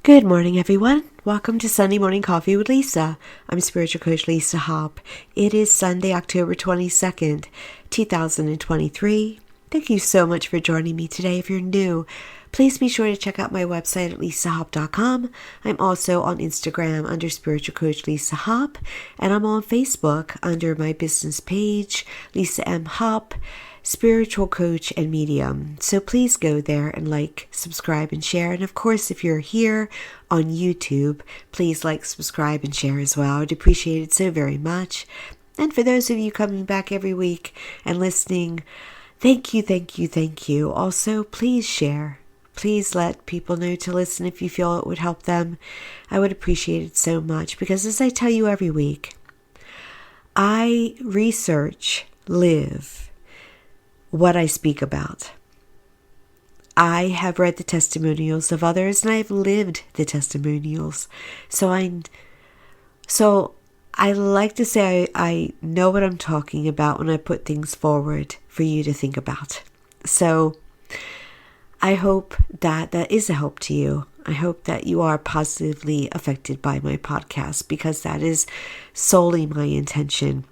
Good morning, everyone. Welcome to Sunday Morning Coffee with Lisa. I'm Spiritual Coach Lisa Hopp. It is Sunday, October 22nd, 2023. Thank you so much for joining me today. If you're new, please be sure to check out my website at lisahopp.com. I'm also on Instagram under Spiritual Coach Lisa Hopp, and I'm on Facebook under my business page, Lisa M. Hopp, Spiritual Coach and Medium. So please go there and like, subscribe, and share. And of course, if you're here on YouTube, please like, subscribe, and share as well. I'd appreciate it so very much. And for those of you coming back every week and listening, thank you, thank you, thank you. Also, please share. Please let people know to listen if you feel it would help them. I would appreciate it so much because, as I tell you every week, I research, live what I speak about. I have read the testimonials of others and I've lived the testimonials. So I like to say I know what I'm talking about when I put things forward for you to think about. So I hope that is a help to you. I hope that you are positively affected by my podcast because that is solely my intention.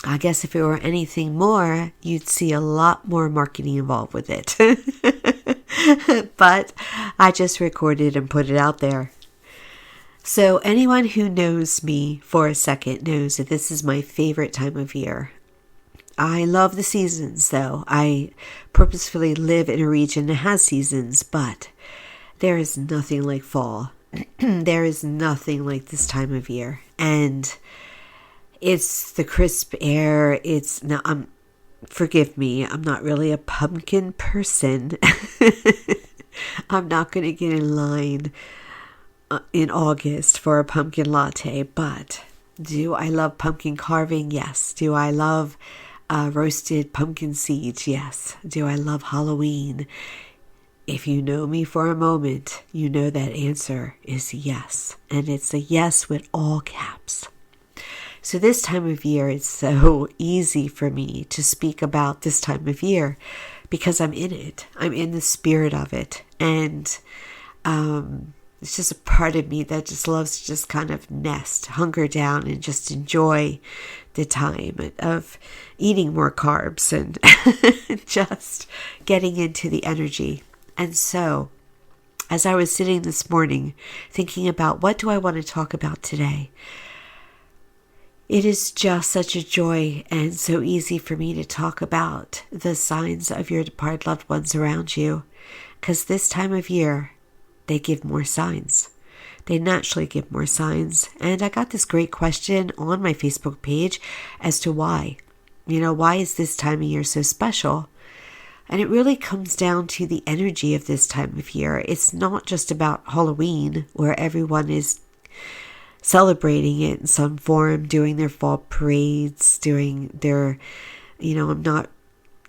I guess if it were anything more, you'd see a lot more marketing involved with it. But I just recorded and put it out there. So anyone who knows me for a second knows that this is my favorite time of year. I love the seasons, though. I purposefully live in a region that has seasons, but there is nothing like fall. There is nothing like this time of year. And it's the crisp air. Forgive me, I'm not really a pumpkin person. I'm not going to get in line in August for a pumpkin latte, but do I love pumpkin carving? Yes. Do I love roasted pumpkin seeds? Yes. Do I love Halloween? If you know me for a moment, you know that answer is yes. And it's a yes with all caps. So this time of year, it's so easy for me to speak about this time of year because I'm in it. I'm in the spirit of it. And it's just a part of me that just loves to just kind of hunker down and just enjoy the time of eating more carbs and just getting into the energy. And so, as I was sitting this morning thinking about what do I want to talk about today, it is just such a joy and so easy for me to talk about the signs of your departed loved ones around you. Because this time of year, they give more signs. They naturally give more signs. And I got this great question on my Facebook page as to why. Why is this time of year so special? And it really comes down to the energy of this time of year. It's not just about Halloween, where everyone is celebrating it in some form, doing their fall parades, doing their, I'm not,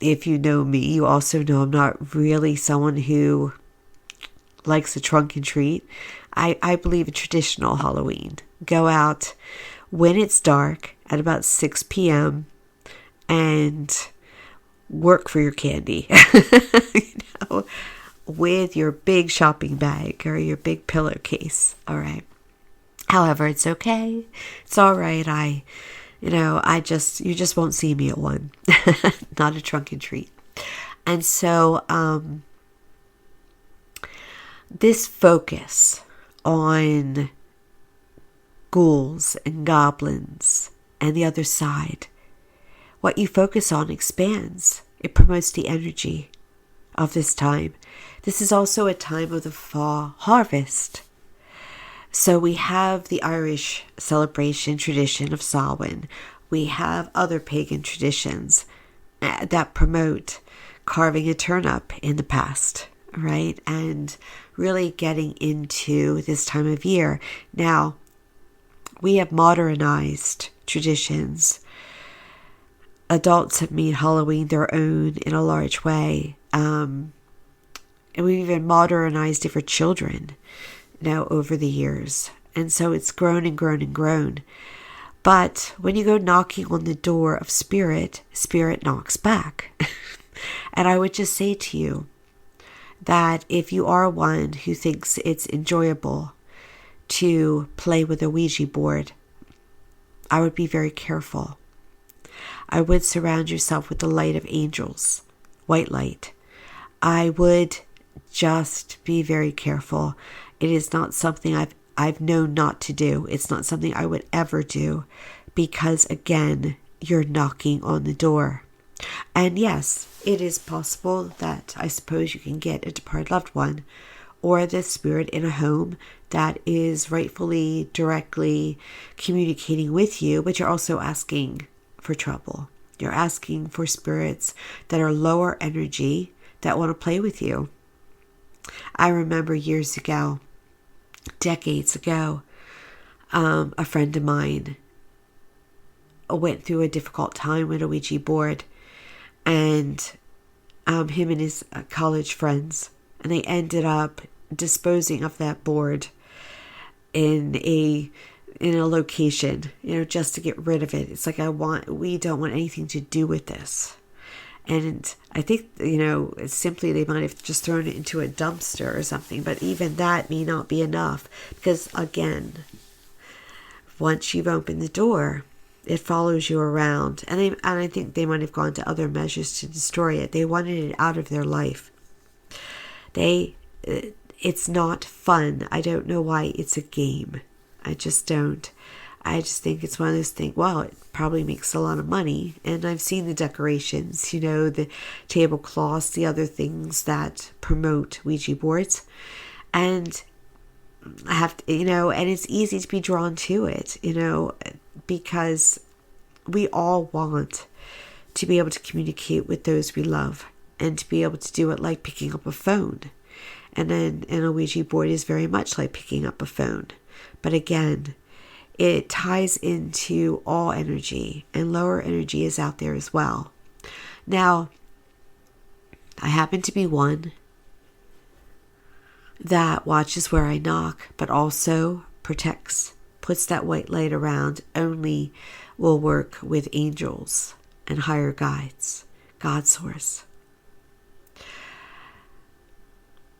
if you know me, you also know I'm not really someone who likes a trunk and treat. I believe in traditional Halloween. Go out when it's dark at about 6 p.m. and work for your candy, with your big shopping bag or your big pillowcase. All right. However, it's okay. It's all right. You just won't see me at one. Not a trunk and treat. And so, this focus on ghouls and goblins and the other side, what you focus on expands. It promotes the energy of this time. This is also a time of the fall harvest. So we have the Irish celebration tradition of Samhain. We have other pagan traditions that promote carving a turnip in the past, right? And really getting into this time of year. Now, we have modernized traditions. Adults have made Halloween their own in a large way. And we've even modernized it for children now over the years. And so it's grown and grown and grown. But when you go knocking on the door of spirit, spirit knocks back. And I would just say to you, that if you are one who thinks it's enjoyable to play with a Ouija board, I would be very careful. I would surround yourself with the light of angels, white light. I would just be very careful. It is not something I've known not to do. It's not something I would ever do because, again, you're knocking on the door. And yes, it is possible that I suppose you can get a departed loved one or the spirit in a home that is rightfully, directly communicating with you, but you're also asking for trouble. You're asking for spirits that are lower energy that want to play with you. I remember years ago, decades ago, a friend of mine went through a difficult time with a Ouija board, and him and his college friends, and they ended up disposing of that board in a location, just to get rid of it. It's like, we don't want anything to do with this. And I think, simply they might have just thrown it into a dumpster or something, but even that may not be enough, because again, once you've opened the door, it follows you around. And I think they might have gone to other measures to destroy it. They wanted it out of their life. It's not fun. I don't know why it's a game. I just don't. I just think it's one of those things, well, it probably makes a lot of money. And I've seen the decorations, the tablecloths, the other things that promote Ouija boards. And I have to, and it's easy to be drawn to it, because we all want to be able to communicate with those we love and to be able to do it like picking up a phone. And then a Ouija board is very much like picking up a phone. But again, it ties into all energy, and lower energy is out there as well. Now, I happen to be one that watches where I knock, but also protects, puts that white light around, only will work with angels and higher guides, God source.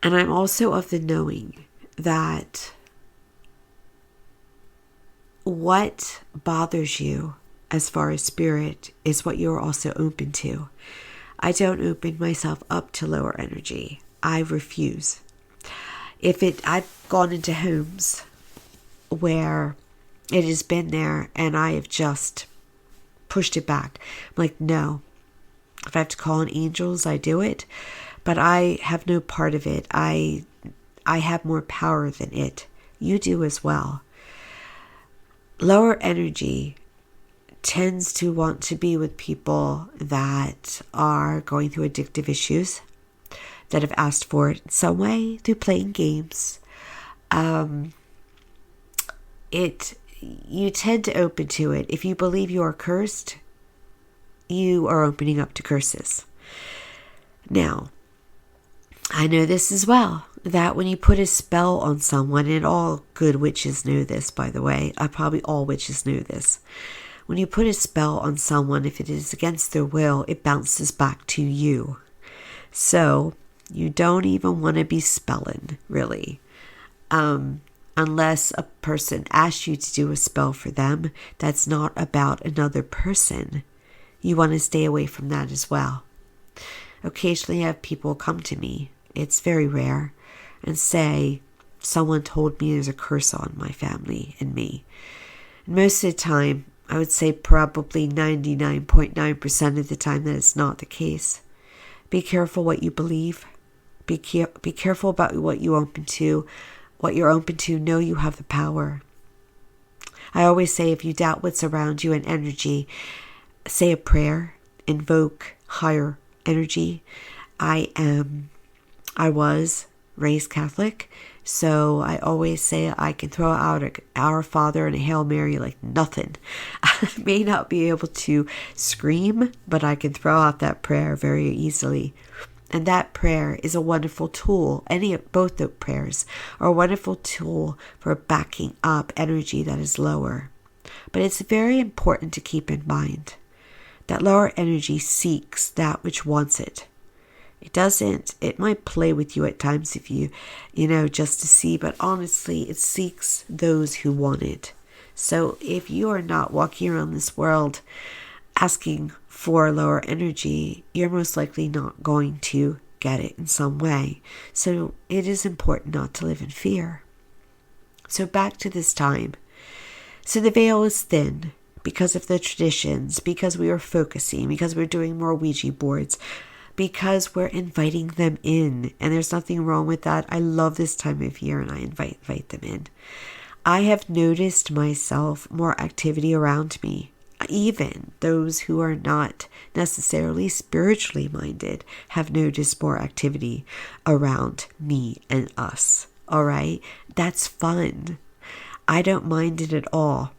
And I'm also of the knowing that what bothers you as far as spirit is what you're also open to. I don't open myself up to lower energy. I refuse. I've gone into homes where it has been there and I have just pushed it back. I'm like, no. If I have to call on angels, I do it. But I have no part of it. I have more power than it. You do as well. Lower energy tends to want to be with people that are going through addictive issues, that have asked for it in some way through playing games. You tend to open to it. If you believe you are cursed, you are opening up to curses. Now, I know this as well, that when you put a spell on someone, and all good witches know this, by the way, probably all witches know this. When you put a spell on someone, if it is against their will, it bounces back to you. So, you don't even want to be spelling, really. Unless a person asks you to do a spell for them, that's not about another person. You want to stay away from that as well. Occasionally I have people come to me, it's very rare, and say, someone told me there's a curse on my family and me. And most of the time, I would say probably 99.9% of the time that it's not the case. Be careful what you believe. Be careful about what you open to. What you're open to, know you have the power. I always say, if you doubt what's around you in energy, say a prayer, invoke higher energy. I was raised Catholic, so I always say I can throw out an Our Father and a Hail Mary like nothing. I may not be able to scream, but I can throw out that prayer very easily. And that prayer is a wonderful tool. Both the prayers are a wonderful tool for backing up energy that is lower. But it's very important to keep in mind that lower energy seeks that which wants it. It might play with you at times if you just to see, but honestly, it seeks those who want it. So if you are not walking around this world asking for lower energy, you're most likely not going to get it in some way. So it is important not to live in fear. So back to this time. So the veil is thin because of the traditions, because we are focusing, because we're doing more Ouija boards, because we're inviting them in. And there's nothing wrong with that. I love this time of year and I invite them in. I have noticed myself more activity around me. Even those who are not necessarily spiritually minded have noticed more activity around me and us. All right? That's fun. I don't mind it at all.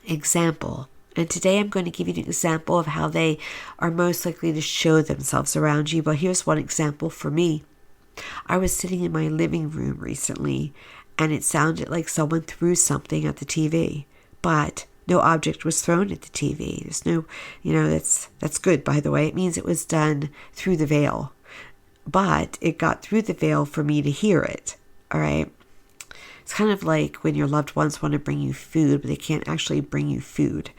Example. And today I'm going to give you an example of how they are most likely to show themselves around you. But here's one example for me. I was sitting in my living room recently, and it sounded like someone threw something at the TV. But no object was thrown at the TV. There's no, that's good, by the way. It means it was done through the veil. But it got through the veil for me to hear it. All right? It's kind of like when your loved ones want to bring you food, but they can't actually bring you food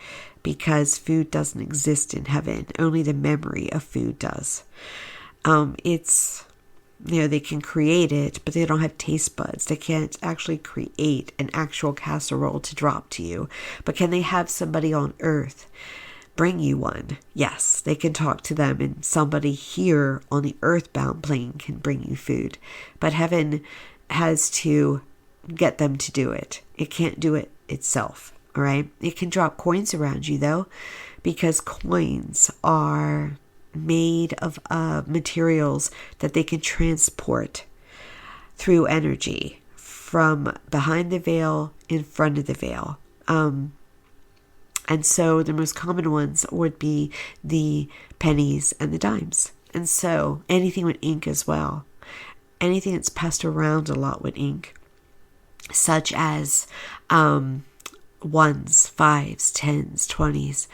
because food doesn't exist in heaven. Only the memory of food does. They can create it, but they don't have taste buds. They can't actually create an actual casserole to drop to you. But can they have somebody on earth bring you one? Yes, they can talk to them, and somebody here on the earthbound plane can bring you food. But heaven has to get them to do it. It can't do it itself. All right. It can drop coins around you though, because coins are made of materials that they can transport through energy from behind the veil in front of the veil. And so the most common ones would be the pennies and the dimes. And so anything with ink as well. Anything that's passed around a lot with ink, such as ones, fives, tens, 20s,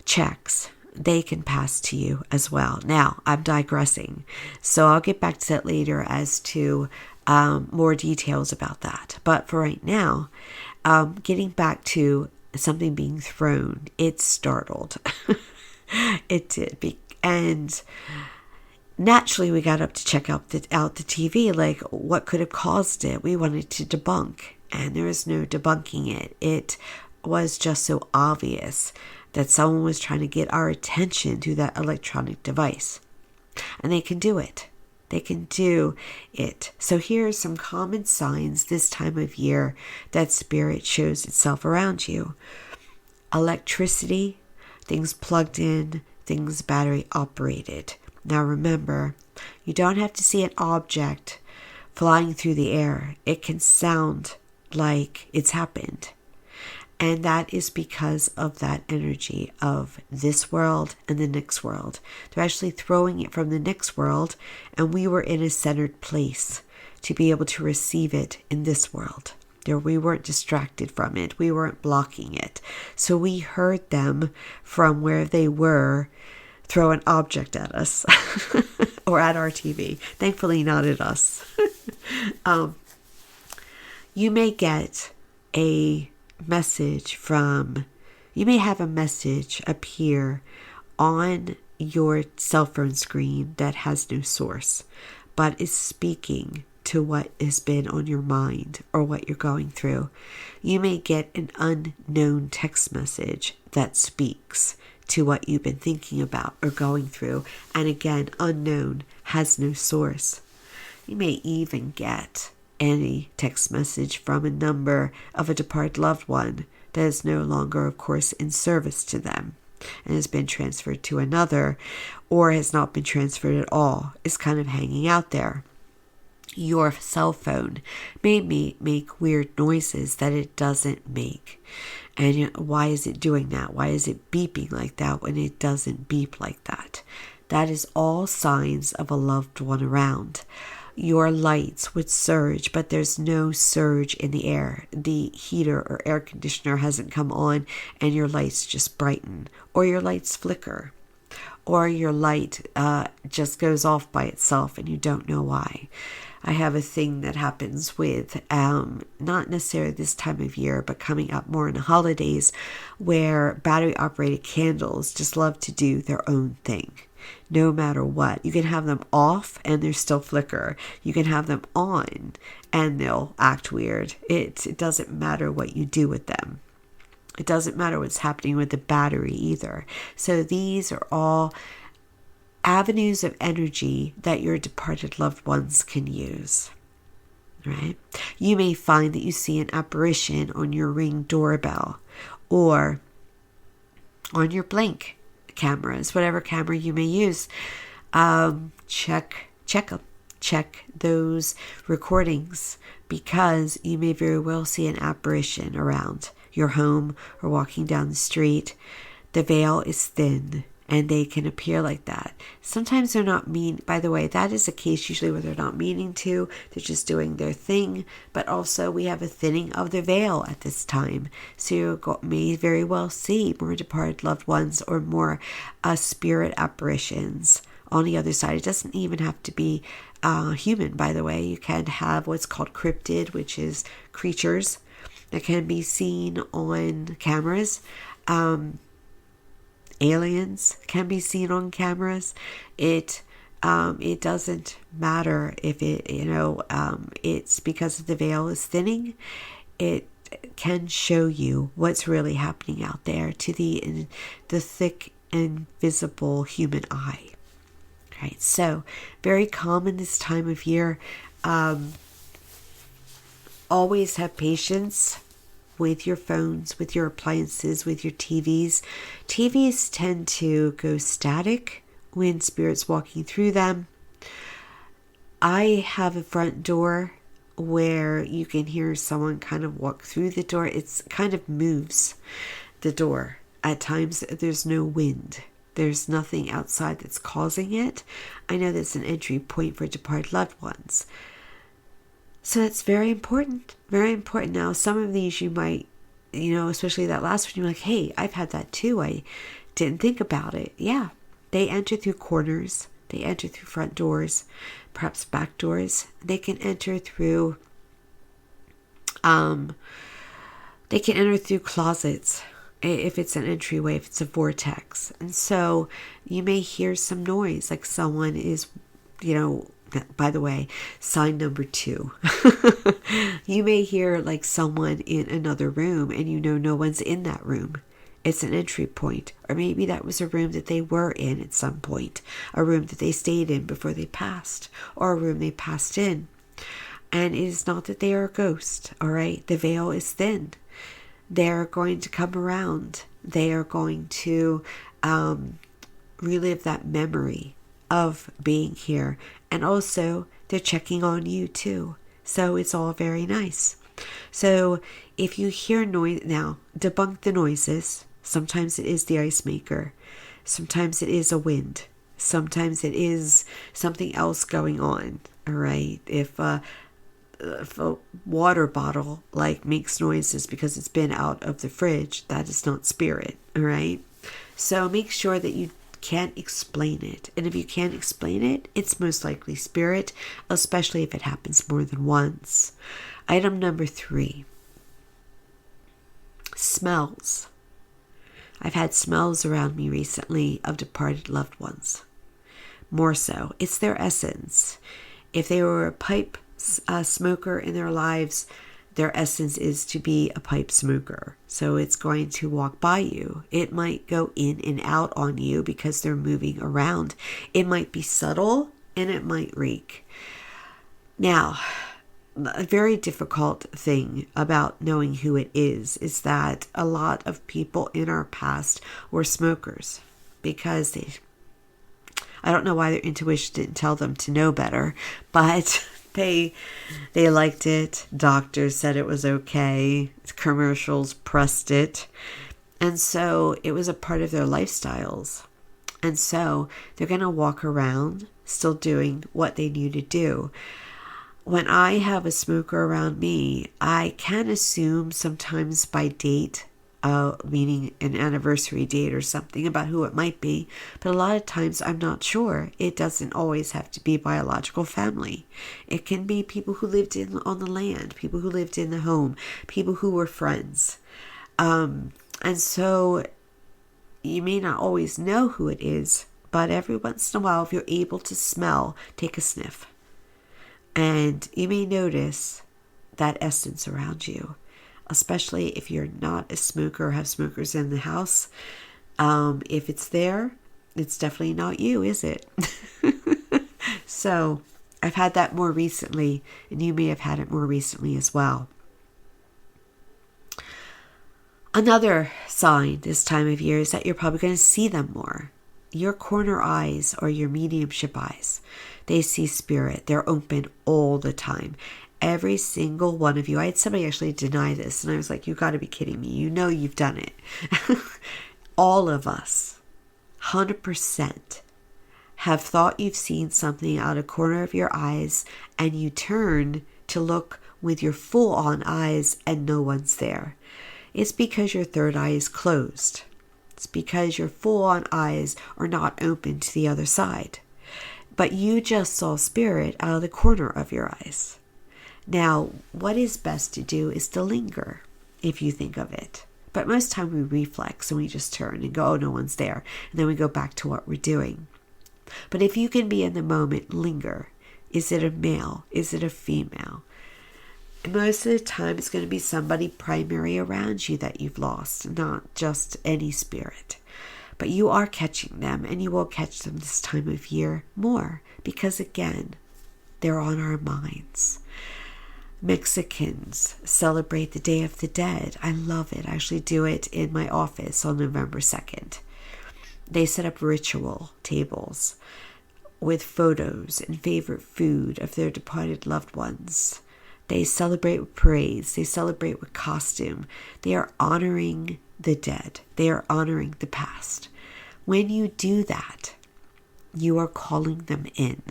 checks, they can pass to you as well. Now, I'm digressing, so I'll get back to that later as to more details about that. But for right now, getting back to something being thrown, it startled. It did. And naturally, we got up to check out the TV, like what could have caused it. We wanted to debunk, and there was no debunking it. It was just so obvious that someone was trying to get our attention to that electronic device. And they can do it. They can do it. So here are some common signs this time of year that spirit shows itself around you. Electricity, things plugged in, things battery operated. Now remember, you don't have to see an object flying through the air. It can sound like it's happened. And that is because of that energy of this world and the next world. They're actually throwing it from the next world, and we were in a centered place to be able to receive it in this world. We weren't distracted from it. We weren't blocking it. So we heard them from where they were throw an object at us or at our TV. Thankfully, not at us. You may get a message you may have a message appear on your cell phone screen that has no source, but is speaking to what has been on your mind or what you're going through. You may get an unknown text message that speaks to what you've been thinking about or going through. And again, unknown, has no source. You may even get any text message from a number of a departed loved one that is no longer, of course, in service to them and has been transferred to another, or has not been transferred at all, is kind of hanging out there. Your cell phone may make weird noises that it doesn't make. And why is it doing that? Why is it beeping like that when it doesn't beep like that? That is all signs of a loved one around. Your lights would surge, but there's no surge in the air. The heater or air conditioner hasn't come on and your lights just brighten, or your lights flicker. or your light just goes off by itself and you don't know why. I have a thing that happens with, not necessarily this time of year, but coming up more in the holidays, where battery operated candles just love to do their own thing. No matter what. You can have them off and they still flicker. You can have them on and they'll act weird. It doesn't matter what you do with them. It doesn't matter what's happening with the battery either. So these are all avenues of energy that your departed loved ones can use. Right? You may find that you see an apparition on your Ring doorbell or on your Blink cameras, whatever camera you may use. Check them. Check those recordings, because you may very well see an apparition around your home or walking down the street. The veil is thin and they can appear like that. Sometimes they're not mean. By the way, that is a case usually where they're not meaning to. They're just doing their thing. But also we have a thinning of the veil at this time. So you may very well see more departed loved ones or more spirit apparitions on the other side. It doesn't even have to be human, by the way. You can have what's called cryptid, which is creatures that can be seen on cameras. Aliens can be seen on cameras. It doesn't matter if it's because the veil is thinning. It can show you what's really happening out there to the thick and visible human eye. Right. So very common this time of year. Always have patience with your phones, with your appliances, with your TVs. TVs tend to go static when spirit's walking through them. I have a front door where you can hear someone kind of walk through the door. It's kind of moves the door. At times there's no wind. There's nothing outside that's causing it. I know that's an entry point for departed loved ones. So that's very important. Very important. Now, some of these you might, especially that last one, you're like, hey, I've had that too. I didn't think about it. Yeah. They enter through corners. They enter through front doors, perhaps back doors. They can enter through, closets. If it's an entryway, if it's a vortex. And so you may hear some noise, like someone is, by the way, sign number 2. You may hear like someone in another room and no one's in that room. It's an entry point. Or maybe that was a room that they were in at some point. A room that they stayed in before they passed. Or a room they passed in. And it is not that they are a ghost, all right? The veil is thin. They're going to come around. They are going to relive that memory of being here. And also, they're checking on you too. So it's all very nice. So if you hear noise, now debunk the noises. Sometimes it is the ice maker. Sometimes it is a wind. Sometimes it is something else going on. All right. If a water bottle makes noises because it's been out of the fridge, that is not spirit. All right. So make sure that you can't explain it. And if you can't explain it, it's most likely spirit, especially if it happens more than once. Item number 3. Smells. I've had smells around me recently of departed loved ones. More so, it's their essence. If they were a pipe smoker in their lives, their essence is to be a pipe smoker. So it's going to walk by you. It might go in and out on you because they're moving around. It might be subtle and it might reek. Now, a very difficult thing about knowing who it is that a lot of people in our past were smokers because I don't know why their intuition didn't tell them to know better, but they liked it. Doctors said it was okay. Commercials pressed it. And so it was a part of their lifestyles. And so they're going to walk around still doing what they knew to do. When I have a smoker around me, I can assume sometimes by date meaning an anniversary date or something about who it might be. But a lot of times I'm not sure. It doesn't always have to be biological family. It can be people who lived on the land, people who lived in the home, people who were friends. And so you may not always know who it is, but every once in a while, if you're able to smell, take a sniff. And you may notice that essence around you, especially if you're not a smoker or have smokers in the house. If it's there, it's definitely not you, is it? So I've had that more recently, and you may have had it more recently as well. Another sign this time of year is that you're probably going to see them more. Your corner eyes or your mediumship eyes, they see spirit. They're open all the time. Every single one of you. I had somebody actually deny this, and I was like, you got to be kidding me. You know you've done it. All of us, 100%, have thought you've seen something out of the corner of your eyes, and you turn to look with your full-on eyes, and no one's there. It's because your third eye is closed. It's because your full-on eyes are not open to the other side. But you just saw spirit out of the corner of your eyes. Now, what is best to do is to linger, if you think of it. But most time we reflex and we just turn and go, oh, no one's there. And then we go back to what we're doing. But if you can be in the moment, linger. Is it a male? Is it a female? And most of the time, it's going to be somebody primary around you that you've lost, not just any spirit. But you are catching them, and you will catch them this time of year more because, again, they're on our minds. Mexicans celebrate the Day of the Dead. I love it. I actually do it in my office on November 2nd. They set up ritual tables with photos and favorite food of their departed loved ones. They celebrate with parades. They celebrate with costume. They are honoring the dead. They are honoring the past. When you do that, you are calling them in.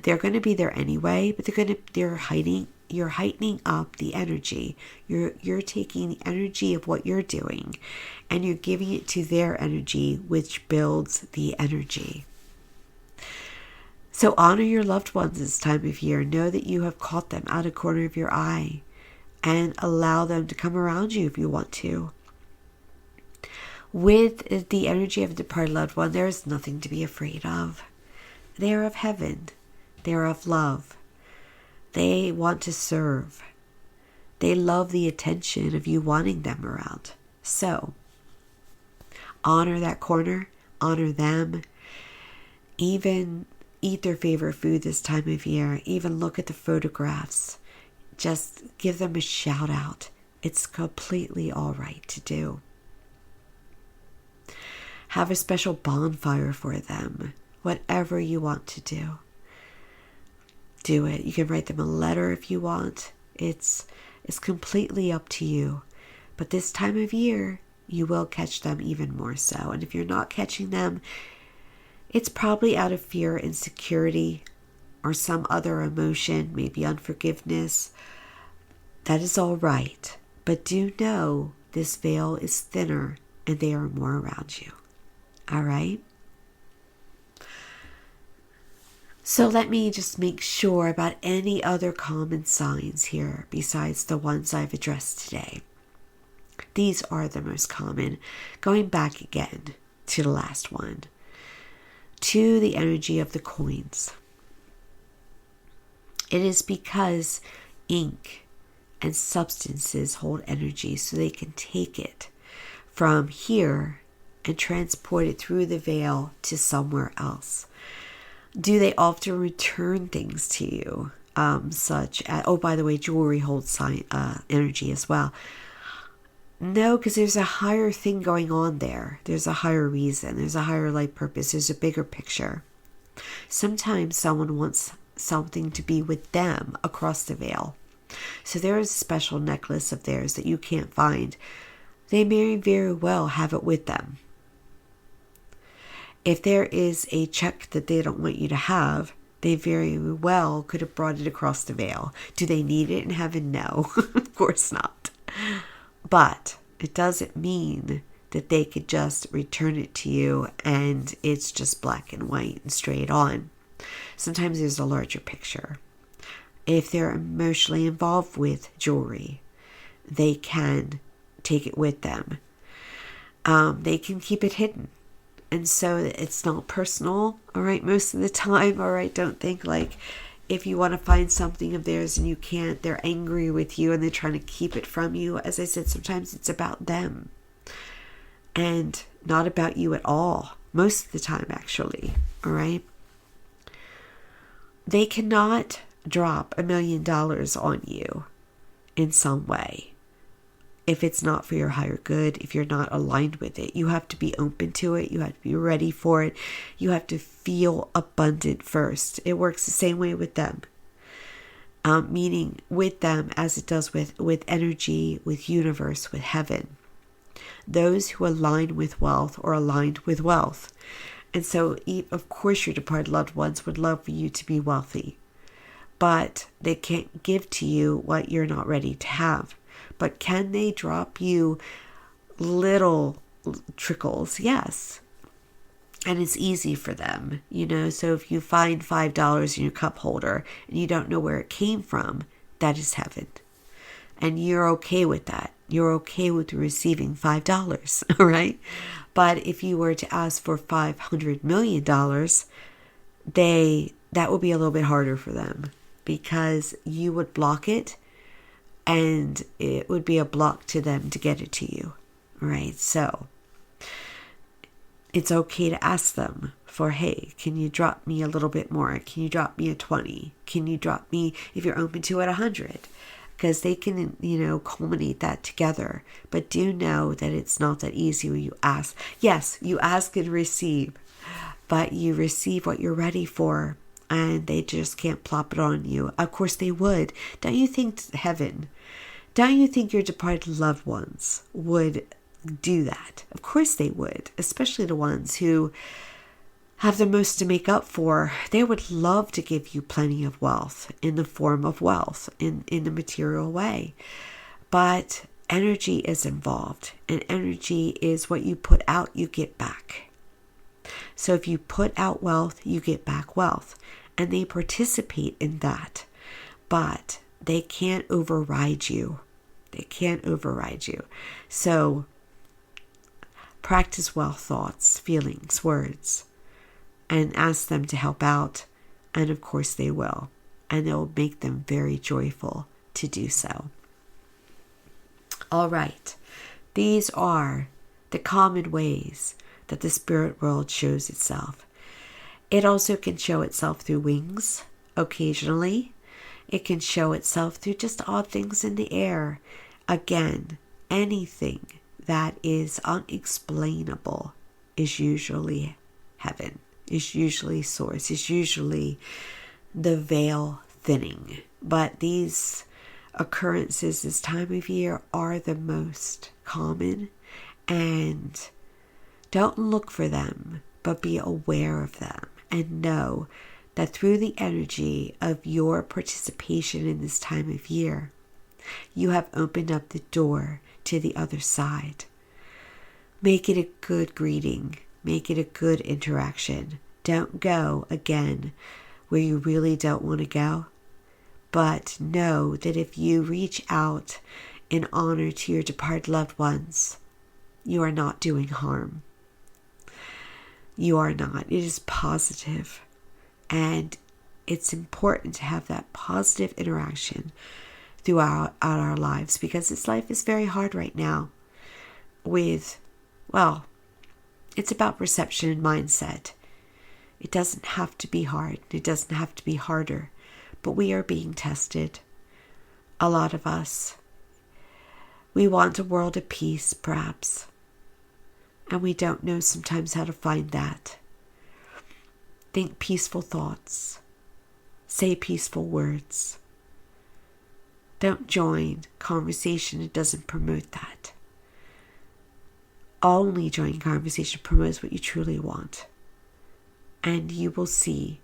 They're going to be there anyway, but you're heightening up the energy. You're taking the energy of what you're doing, and you're giving it to their energy, which builds the energy. So honor your loved ones this time of year. Know that you have caught them out of the corner of your eye, and allow them to come around you if you want to. With the energy of a departed loved one, there is nothing to be afraid of. They are of heaven. They are of love. They want to serve. They love the attention of you wanting them around. So, honor that corner. Honor them. Even eat their favorite food this time of year. Even look at the photographs. Just give them a shout out. It's completely all right to do. Have a special bonfire for them. Whatever you want to do. Do it. You can write them a letter if you want. It's completely up to you. But this time of year, you will catch them even more so. And if you're not catching them, it's probably out of fear, insecurity, or some other emotion, maybe unforgiveness. That is all right. But do know this veil is thinner and they are more around you. All right? So let me just make sure about any other common signs here besides the ones I've addressed today. These are the most common. Going back again to the last one. To the energy of the coins. It is because ink and substances hold energy, so they can take it from here and transport it through the veil to somewhere else. Do they often return things to you? Such as, oh, by the way, jewelry holds energy as well. No, because there's a higher thing going on there. There's a higher reason. There's a higher life purpose. There's a bigger picture. Sometimes someone wants something to be with them across the veil. So there is a special necklace of theirs that you can't find. They may very well have it with them. If there is a check that they don't want you to have, they very well could have brought it across the veil. Do they need it in heaven? No, of course not. But It doesn't mean that they could just return it to you and it's just black and white and straight on. Sometimes there's a larger picture. If they're emotionally involved with jewelry, they can take it with them. They can keep it hidden. And so it's not personal, all right, most of the time, all right? Don't think like if you want to find something of theirs and you can't, they're angry with you and they're trying to keep it from you. As I said, sometimes it's about them and not about you at all, most of the time, actually, all right? They cannot drop $1 million on you in some way. If it's not for your higher good, if you're not aligned with it, you have to be open to it. You have to be ready for it. You have to feel abundant first. It works the same way with them. Meaning with them as it does with energy, with universe, with heaven. Those who align with wealth are aligned with wealth. And so, of course, your departed loved ones would love for you to be wealthy. But they can't give to you what you're not ready to have. But can they drop you little trickles? Yes. And it's easy for them, So if you find $5 in your cup holder and you don't know where it came from, that is heaven. And you're okay with that. You're okay with receiving $5, all right? But if you were to ask for $500 million, that would be a little bit harder for them because you would block it. And it would be a block to them to get it to you, right? So it's okay to ask them for, hey, can you drop me a little bit more? Can you drop me a 20? Can you drop me, if you're open to it, 100? Because they can, culminate that together. But do know that it's not that easy when you ask. Yes, you ask and receive, but you receive what you're ready for. And they just can't plop it on you. Of course they would. Don't you think heaven, don't you think your departed loved ones would do that? Of course they would. Especially the ones who have the most to make up for. They would love to give you plenty of wealth in the form of wealth in the material way. But energy is involved. And energy is what you put out, you get back. So if you put out wealth, you get back wealth. And they participate in that. But they can't override you. They can't override you. So practice wealth thoughts, feelings, words. And ask them to help out. And of course they will. And it will make them very joyful to do so. All right. These are the common ways that the spirit world shows itself. It also can show itself through wings occasionally. It can show itself through just odd things in the air. Again, anything that is unexplainable is usually heaven, is usually source, is usually the veil thinning. But these occurrences this time of year are the most common, and don't look for them, but be aware of them and know that through the energy of your participation in this time of year, you have opened up the door to the other side. Make it a good greeting. Make it a good interaction. Don't go, again, where you really don't want to go. But know that if you reach out in honor to your departed loved ones, you are not doing harm. You are not. It is positive. And it's important to have that positive interaction throughout our lives, because this life is very hard right now with, well, it's about perception and mindset. It doesn't have to be hard. It doesn't have to be harder. But we are being tested. A lot of us. We want a world of peace, perhaps. And we don't know sometimes how to find that. Think peaceful thoughts. Say peaceful words. Don't join conversation that doesn't promote that. Only join conversation that promotes what you truly want. And you will see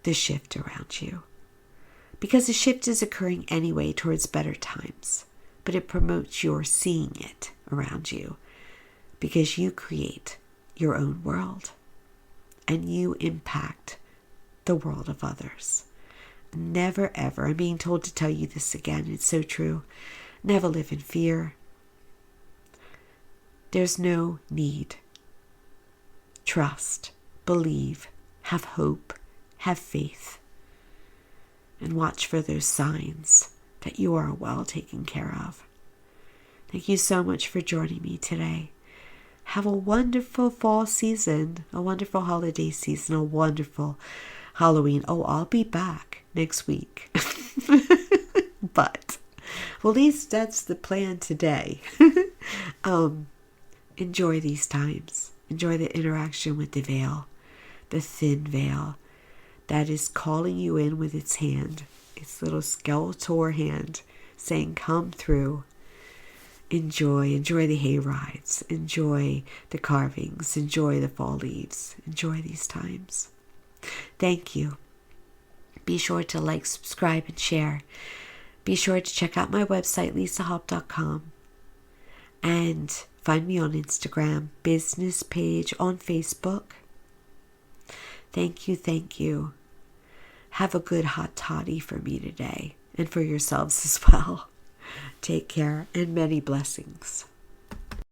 the shift around you. Because the shift is occurring anyway towards better times. But it promotes your seeing it. around you, because you create your own world and you impact the world of others. Never ever, I'm being told to tell you this again, it's so true, never live in fear. There's no need. Trust, believe, have hope, have faith, and watch for those signs that you are well taken care of. Thank you so much for joining me today. Have a wonderful fall season, a wonderful holiday season, a wonderful Halloween. Oh, I'll be back next week. But, well, at least that's the plan today. Enjoy these times. Enjoy the interaction with the veil, the thin veil that is calling you in with its hand, its little Skeletor hand, saying, come through. Enjoy the hay rides, enjoy the carvings, enjoy the fall leaves, enjoy these times. Thank you. Be sure to like, subscribe, and share. Be sure to check out my website, lisahop.com, and find me on Instagram, business page on Facebook. Thank you. Have a good hot toddy for me today, and for yourselves as well. Take care, and many blessings.